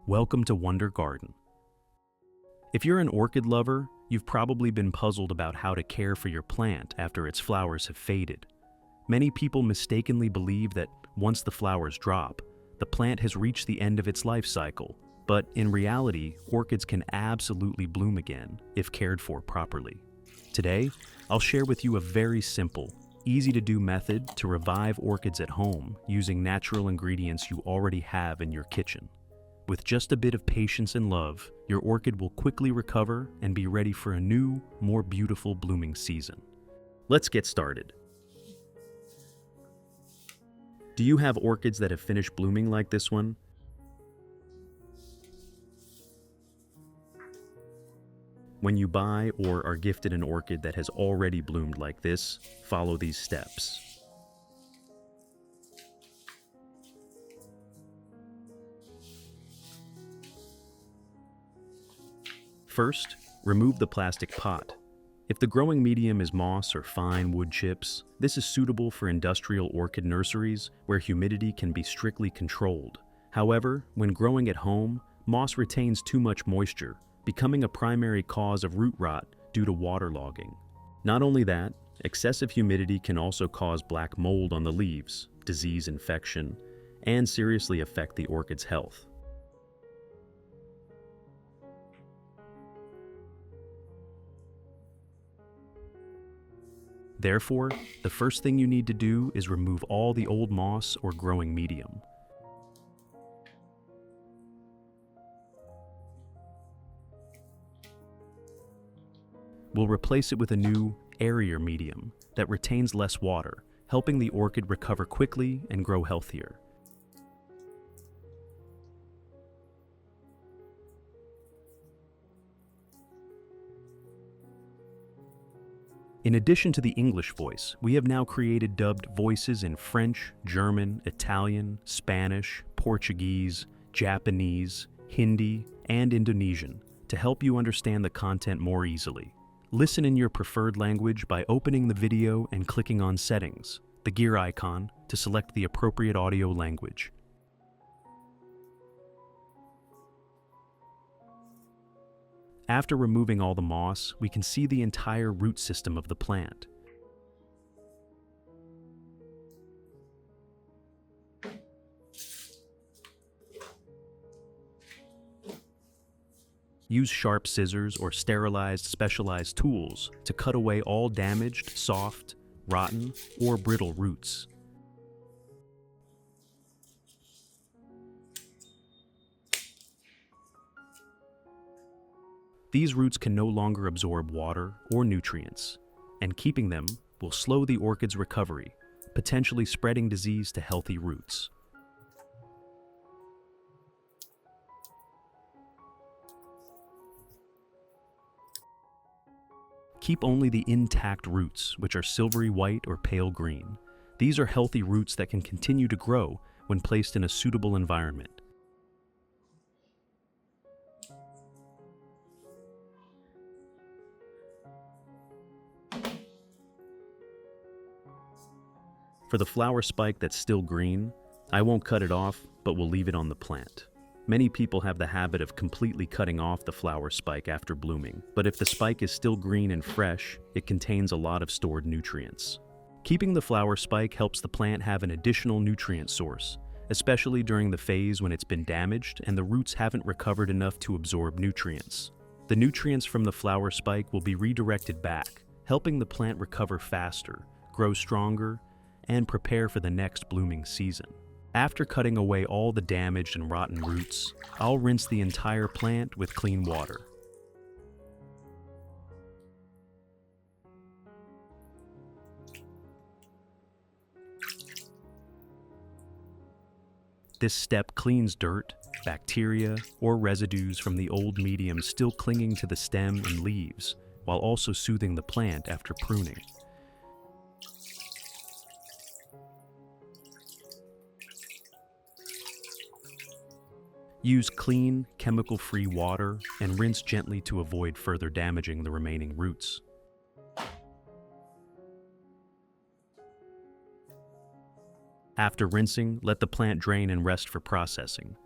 Welcome to Wonder Garden. If you're an orchid lover, you've probably been puzzled about how to care for your plant after its flowers have faded. Many people mistakenly believe that once the flowers drop, the plant has reached the end of its life cycle, but in reality, orchids can absolutely bloom again if cared for properly. Today, I'll share with you a very simple, easy-to-do method to revive orchids at home using natural ingredients you already have in your kitchen. With just a bit of patience and love, your orchid will quickly recover and be ready for a new, more beautiful blooming season. Let's get started. Do you have orchids that have finished blooming like this one? When you buy or are gifted an orchid that has already bloomed like this, follow these steps. First, remove the plastic pot. If the growing medium is moss or fine wood chips, this is suitable for industrial orchid nurseries where humidity can be strictly controlled. However, when growing at home, moss retains too much moisture, becoming a primary cause of root rot due to waterlogging. Not only that, excessive humidity can also cause black mold on the leaves, disease infection, and seriously affect the orchid's health. Therefore, the first thing you need to do is remove all the old moss or growing medium. We'll replace it with a new, airier medium that retains less water, helping the orchid recover quickly and grow healthier. In addition to the English voice, we have now created dubbed voices in French, German, Italian, Spanish, Portuguese, Japanese, Hindi, and Indonesian to help you understand the content more easily. Listen in your preferred language by opening the video and clicking on Settings, the gear icon, to select the appropriate audio language. After removing all the moss, we can see the entire root system of the plant. Use sharp scissors or sterilized specialized tools to cut away all damaged, soft, rotten, or brittle roots. These roots can no longer absorb water or nutrients, and keeping them will slow the orchid's recovery, potentially spreading disease to healthy roots. Keep only the intact roots, which are silvery white or pale green. These are healthy roots that can continue to grow when placed in a suitable environment. For the flower spike that's still green, I won't cut it off, but will leave it on the plant. Many people have the habit of completely cutting off the flower spike after blooming, but if the spike is still green and fresh, it contains a lot of stored nutrients. Keeping the flower spike helps the plant have an additional nutrient source, especially during the phase when it's been damaged and the roots haven't recovered enough to absorb nutrients. The nutrients from the flower spike will be redirected back, helping the plant recover faster, grow stronger, and prepare for the next blooming season. After cutting away all the damaged and rotten roots, I'll rinse the entire plant with clean water. This step cleans dirt, bacteria, or residues from the old medium still clinging to the stem and leaves, while also soothing the plant after pruning. Use clean, chemical-free water and rinse gently to avoid further damaging the remaining roots. After rinsing, let the plant drain and rest for processing.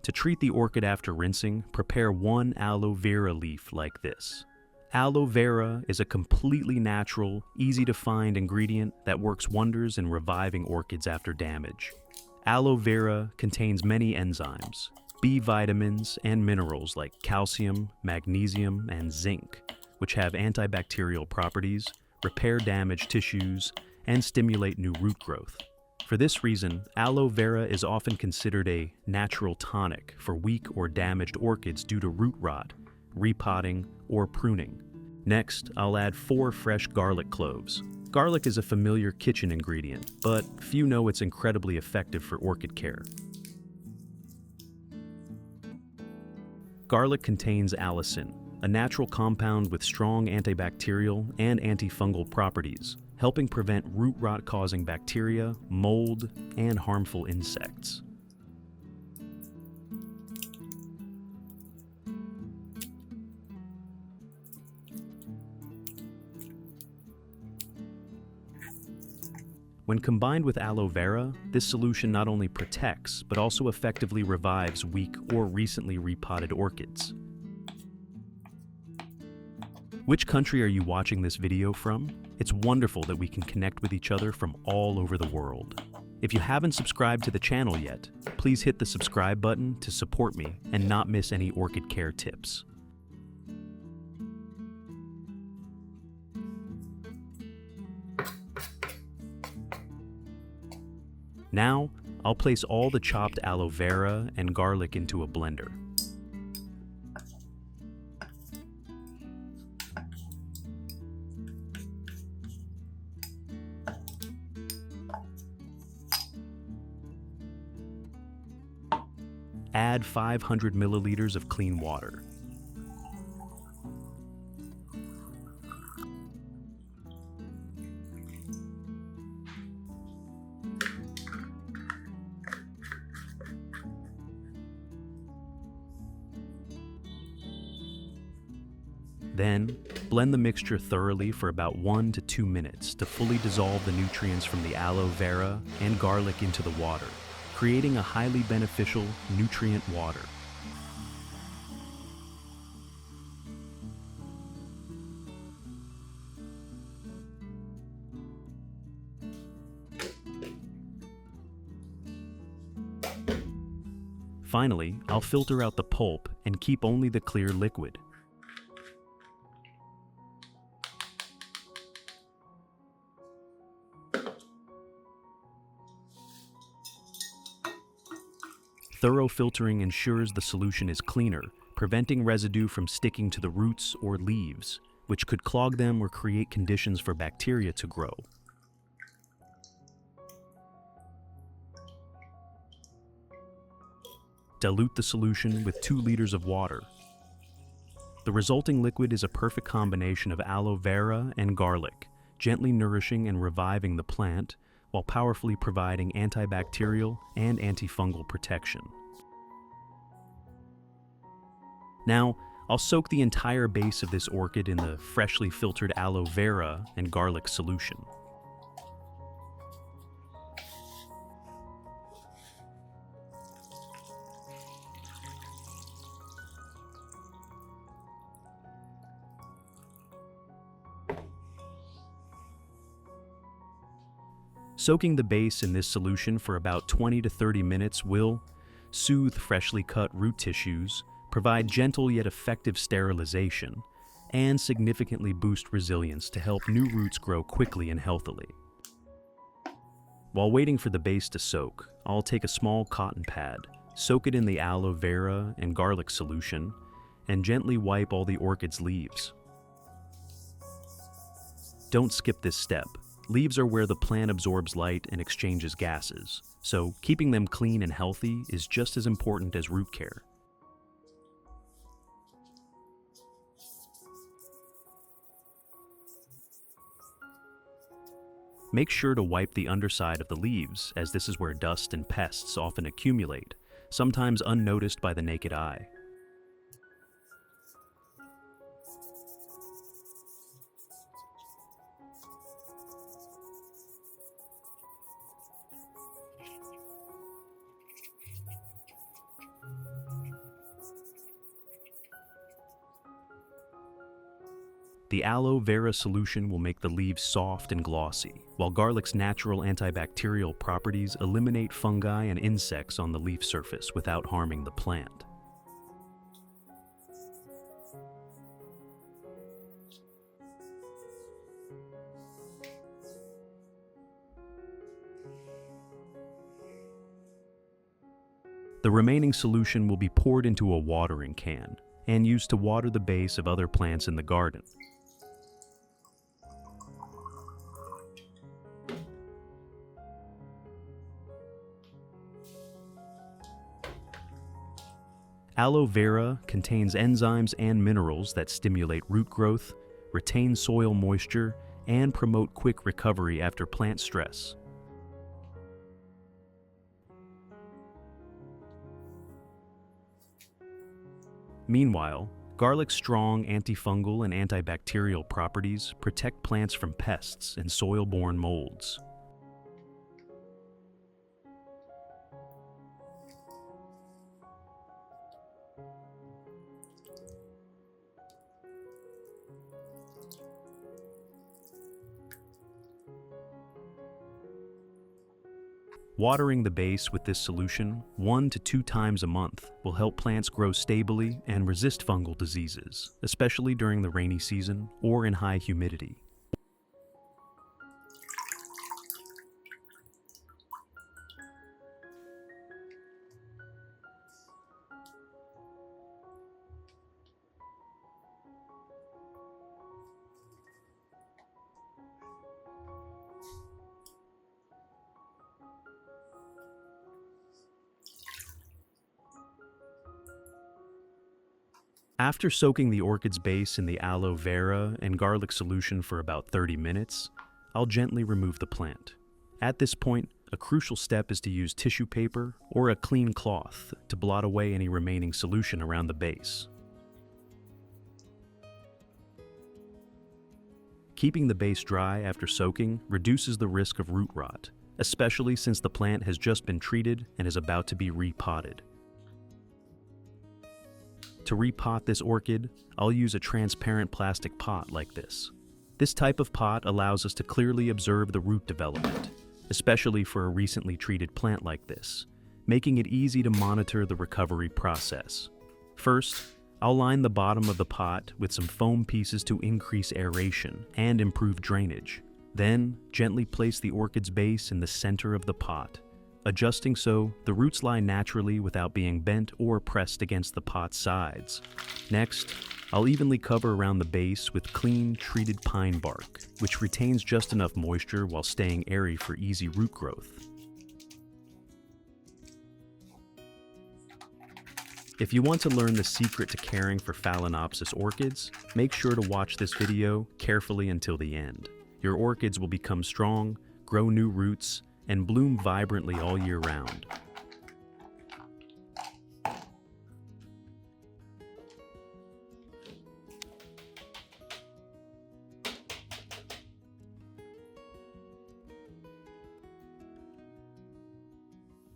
To treat the orchid after rinsing, prepare 1 aloe vera leaf like this. Aloe vera is a completely natural, easy-to-find ingredient that works wonders in reviving orchids after damage. Aloe vera contains many enzymes, B vitamins, and minerals like calcium, magnesium, and zinc, which have antibacterial properties, repair damaged tissues, and stimulate new root growth. For this reason, aloe vera is often considered a natural tonic for weak or damaged orchids due to root rot, repotting, or pruning. Next, I'll add 4 fresh garlic cloves. Garlic is a familiar kitchen ingredient, but few know it's incredibly effective for orchid care. Garlic contains allicin, a natural compound with strong antibacterial and antifungal properties, helping prevent root rot-causing bacteria, mold, and harmful insects. When combined with aloe vera, this solution not only protects, but also effectively revives weak or recently repotted orchids. Which country are you watching this video from? It's wonderful that we can connect with each other from all over the world. If you haven't subscribed to the channel yet, please hit the subscribe button to support me and not miss any orchid care tips. Now, I'll place all the chopped aloe vera and garlic into a blender. Add 500 milliliters of clean water. Then, blend the mixture thoroughly for about 1 to 2 minutes to fully dissolve the nutrients from the aloe vera and garlic into the water, creating a highly beneficial nutrient water. Finally, I'll filter out the pulp and keep only the clear liquid. Thorough filtering ensures the solution is cleaner, preventing residue from sticking to the roots or leaves, which could clog them or create conditions for bacteria to grow. Dilute the solution with 2 liters of water. The resulting liquid is a perfect combination of aloe vera and garlic, gently nourishing and reviving the plant, while powerfully providing antibacterial and antifungal protection. Now, I'll soak the entire base of this orchid in the freshly filtered aloe vera and garlic solution. Soaking the base in this solution for about 20 to 30 minutes will soothe freshly cut root tissues, provide gentle yet effective sterilization, and significantly boost resilience to help new roots grow quickly and healthily. While waiting for the base to soak, I'll take a small cotton pad, soak it in the aloe vera and garlic solution, and gently wipe all the orchid's leaves. Don't skip this step. Leaves are where the plant absorbs light and exchanges gases, so keeping them clean and healthy is just as important as root care. Make sure to wipe the underside of the leaves, as this is where dust and pests often accumulate, sometimes unnoticed by the naked eye. The aloe vera solution will make the leaves soft and glossy, while garlic's natural antibacterial properties eliminate fungi and insects on the leaf surface without harming the plant. The remaining solution will be poured into a watering can and used to water the base of other plants in the garden. Aloe vera contains enzymes and minerals that stimulate root growth, retain soil moisture, and promote quick recovery after plant stress. Meanwhile, garlic's strong antifungal and antibacterial properties protect plants from pests and soil-borne molds. Watering the base with this solution 1 to 2 times a month will help plants grow stably and resist fungal diseases, especially during the rainy season or in high humidity. After soaking the orchid's base in the aloe vera and garlic solution for about 30 minutes, I'll gently remove the plant. At this point, a crucial step is to use tissue paper or a clean cloth to blot away any remaining solution around the base. Keeping the base dry after soaking reduces the risk of root rot, especially since the plant has just been treated and is about to be repotted. To repot this orchid, I'll use a transparent plastic pot like this. This type of pot allows us to clearly observe the root development, especially for a recently treated plant like this, making it easy to monitor the recovery process. First, I'll line the bottom of the pot with some foam pieces to increase aeration and improve drainage. Then, gently place the orchid's base in the center of the pot. Adjusting so, the roots lie naturally without being bent or pressed against the pot's sides. Next, I'll evenly cover around the base with clean, treated pine bark, which retains just enough moisture while staying airy for easy root growth. If you want to learn the secret to caring for Phalaenopsis orchids, make sure to watch this video carefully until the end. Your orchids will become strong, grow new roots, and bloom vibrantly all year round.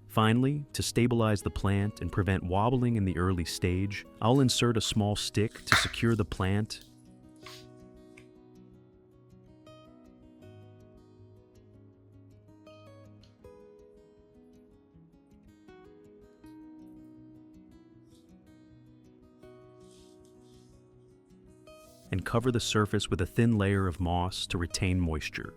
Finally, to stabilize the plant and prevent wobbling in the early stage, I'll insert a small stick to secure the plant and cover the surface with a thin layer of moss to retain moisture.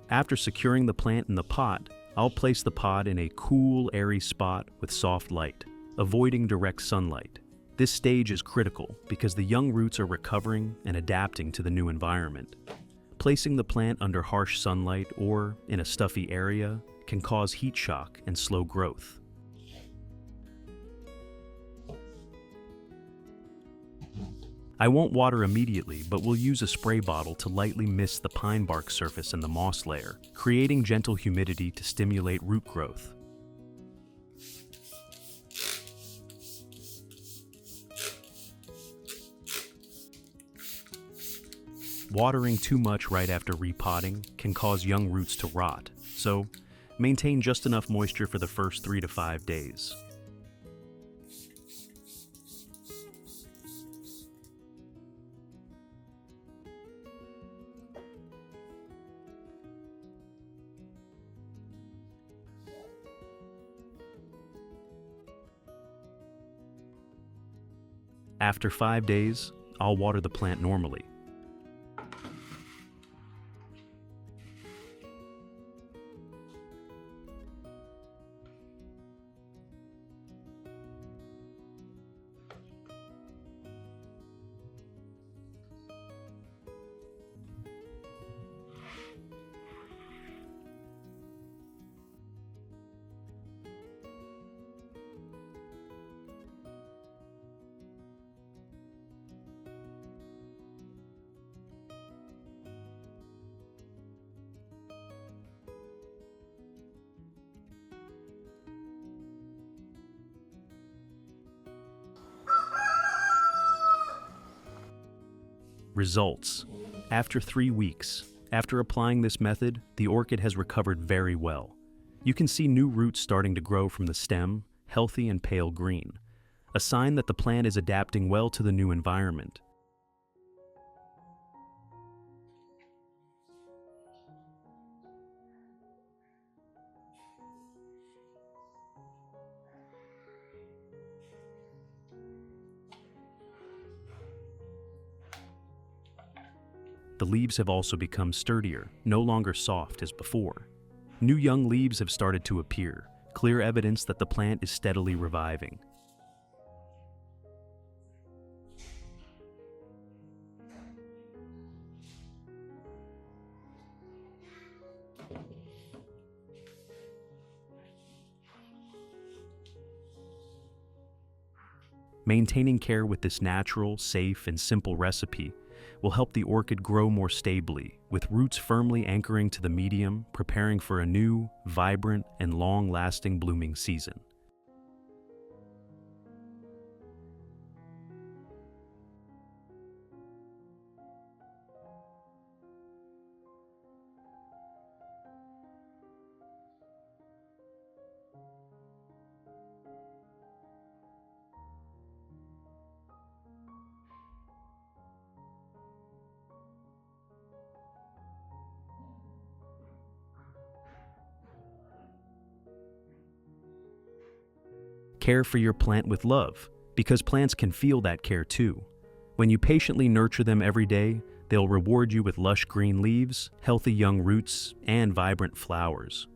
After securing the plant in the pot, I'll place the pot in a cool, airy spot with soft light, avoiding direct sunlight. This stage is critical because the young roots are recovering and adapting to the new environment. Placing the plant under harsh sunlight or in a stuffy area can cause heat shock and slow growth. I won't water immediately, but we'll use a spray bottle to lightly mist the pine bark surface and the moss layer, creating gentle humidity to stimulate root growth. Watering too much right after repotting can cause young roots to rot, so maintain just enough moisture for the first 3 to 5 days. After 5 days, I'll water the plant normally. Results. After 3 weeks, after applying this method, the orchid has recovered very well. You can see new roots starting to grow from the stem, healthy and pale green, a sign that the plant is adapting well to the new environment. The leaves have also become sturdier, no longer soft as before. New young leaves have started to appear, clear evidence that the plant is steadily reviving. Maintaining care with this natural, safe, and simple recipe will help the orchid grow more stably, with roots firmly anchoring to the medium, preparing for a new, vibrant, and long-lasting blooming season. Care for your plant with love, because plants can feel that care too. When you patiently nurture them every day, they'll reward you with lush green leaves, healthy young roots, and vibrant flowers.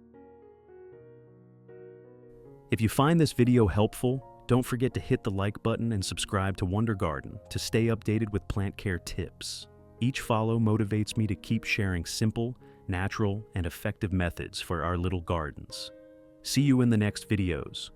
If you find this video helpful, don't forget to hit the like button and subscribe to Wonder Garden to stay updated with plant care tips. Each follow motivates me to keep sharing simple, natural, and effective methods for our little gardens. See you in the next videos.